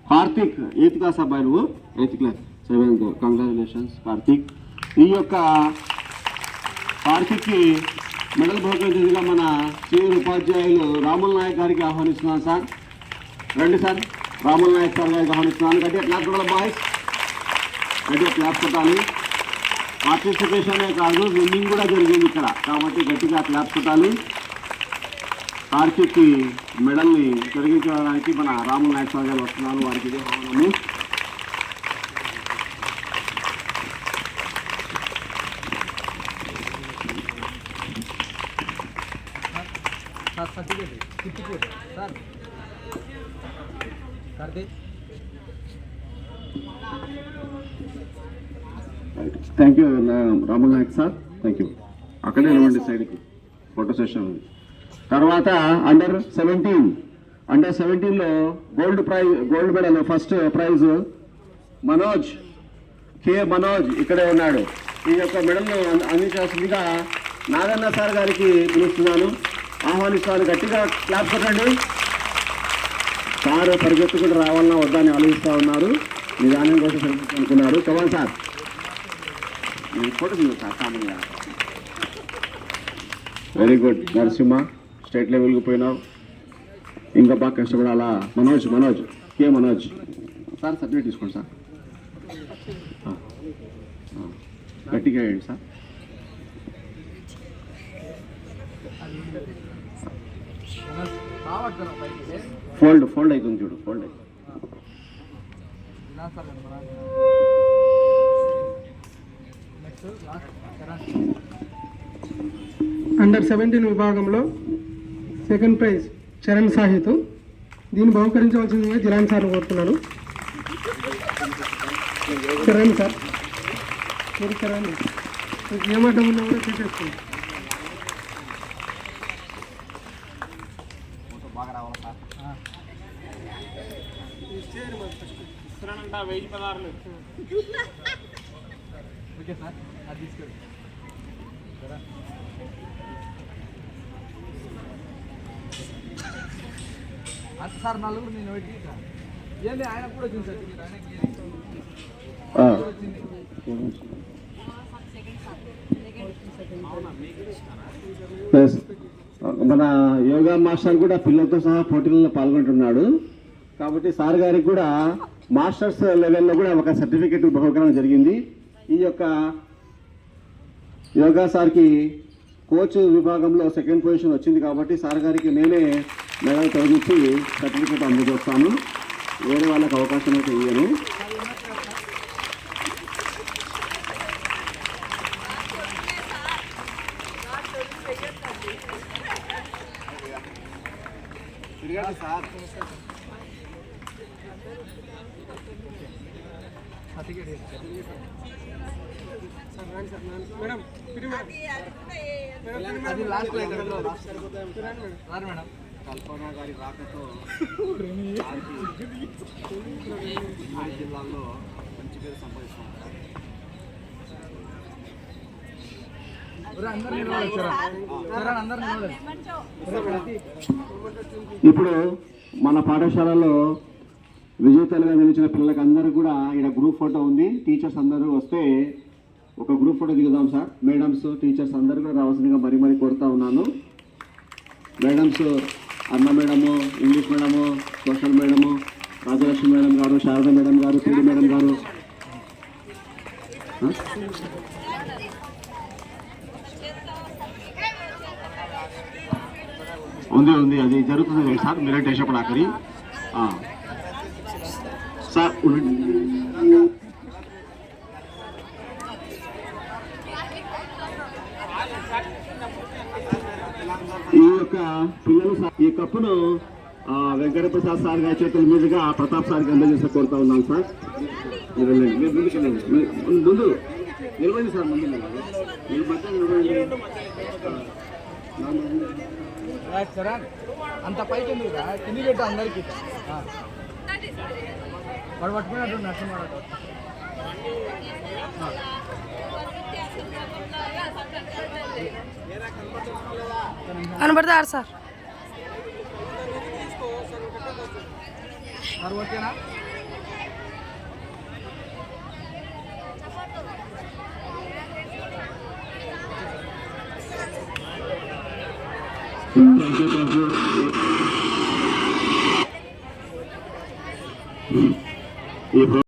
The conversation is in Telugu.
కార్తిక్ 8th క్లాస్ అబ్బాయి, నువ్వు 8th class 7th. Congratulations Karthik. ఈ యొక్క కార్తిక్కి మెడల్ బహుకరించేదిగా మన సీనియర్ ఉపాధ్యాయులు రాముల్ నాయక్ గారికి ఆహ్వానిస్తున్నాను సార్. రండి సార్, రాముల్ నాయక్ సార్ గారికి ఆహ్వానిస్తున్నాను. గట్టిగా క్లాప్ కొట్టాలి బాయ్స్, గట్టిగా క్లాప్ కొట్టాలి. పార్టిసిపేషనే కాదు, విన్నింగ్ కూడా జరిగింది ఇక్కడ, కాబట్టి గట్టిగా క్లాప్ కొట్టాలి. కార్తిక్కి మెడల్ని తొలగించడానికి మన రాముల్ నాయక్ సార్ గారు వస్తున్నారు, వారికి ఇదే ఆహ్వానము. Thank you Ramul Nayak sir, thank you. అక్కడే నిలవండి సైడ్కి, ఫోటో సెషన్ ఉంది. తర్వాత అండర్ 17లో gold medal first prize Manoj ఇక్కడే ఉన్నాడు. ఈ యొక్క మెడల్ను అందించాల్సిందిగా నాగన్న సార్ గారికి పిలుస్తున్నాను, ఆహ్వానిస్తాను. గట్టిగా క్లాప్ కొట్టండి. సార్ పరిగెత్తుకుంటూ రావాలన్నా వద్దా అని ఆలోచిస్తూ ఉన్నారు, నిదానం కోసం అనుకున్నారు. చవాన్ సార్ ఫోటో సార్ కామన్గా. వెరీ గుడ్ నరసింహ, స్టేట్ లెవెల్కి పోయినావు, ఇంకా బాగా కష్టపడాలా. మనోజ్ సార్ సర్టిఫికేట్ తీసుకోండి సార్, గట్టిగా వేయండి సార్. ఫోల్డ్ అవుతుంది చూడు, ఫోల్డ్ అవుతుంది. అండర్ 17 విభాగంలో సెకండ్ ప్రైజ్ చరణ్ సాహిత్. దీన్ని బహుకరించవలసిందిగా జిలాన్ సార్ కోరుతున్నాను. చరణ్ సార్, మీరు చరణ్ ఏమడ్డం ఉన్నా కూడా చేసేసుకోండి. ఓకే సార్, అది తీసుకోండి అంత సార్. నలుగురు నేను పెట్టి ఏంటి ఆయన కూడా చూసారు, మన యోగా మాస్టర్ కూడా పిల్లలతో సహా పోటీలలో పాల్గొంటున్నాడు, కాబట్టి సార్ గారికి కూడా మాస్టర్స్ లెవెల్లో కూడా ఒక సర్టిఫికెట్ బహుకరణ జరిగింది. ఈ యొక్క యోగా సార్కి కోచ్ విభాగంలో సెకండ్ పొజిషన్ వచ్చింది, కాబట్టి సార్ గారికి నేనే మెడల్ తొలగించి సర్టిఫికెట్ అందజేస్తాను, వేరే వాళ్ళకి అవకాశం అయితే ఇయ్యను. కల్పన గారి రాకతో జిల్లాల్లో మంచి పేరు సంపాదిస్తున్నారు. ఇప్పుడు మన పాఠశాలలో విజేతలుగా నిలిచిన పిల్లలకి అందరూ కూడా ఇక్కడ గ్రూప్ ఫోటో ఉంది. టీచర్స్ అందరూ వస్తే ఒక గ్రూప్ ఫోటో దిగుదాం సార్. మేడమ్స్ టీచర్స్ అందరూ కూడా రావాల్సిందిగా మరీ కోరుతా ఉన్నాను. మేడమ్స్ అన్న madam, English madam, social madam, Rajalakshmi madam గారు, శారద మేడం గారు, పీడి మేడం గారు. ఉంది అది జరుగుతుంది సార్, మీరే వేసేప్పుడు ఆఖరి సార్. ఈ యొక్క పిల్లలు ఈ కప్పును వెంకటప్రసాద్ సార్ గారి చేతుల మీదుగా ప్రతాప్ సార్కి అందజేస్తే కోరుతా ఉన్నాను సార్. మీరు ముందు నిలబడి సార్, ముందు మీరు మధ్య నిలబడి. అంత పైకి కింది పెట్టు అందరికి వాడు పట్టుకున్నట్టు నష్టం కనబడతారు సార్. ఓకేనా? ఈ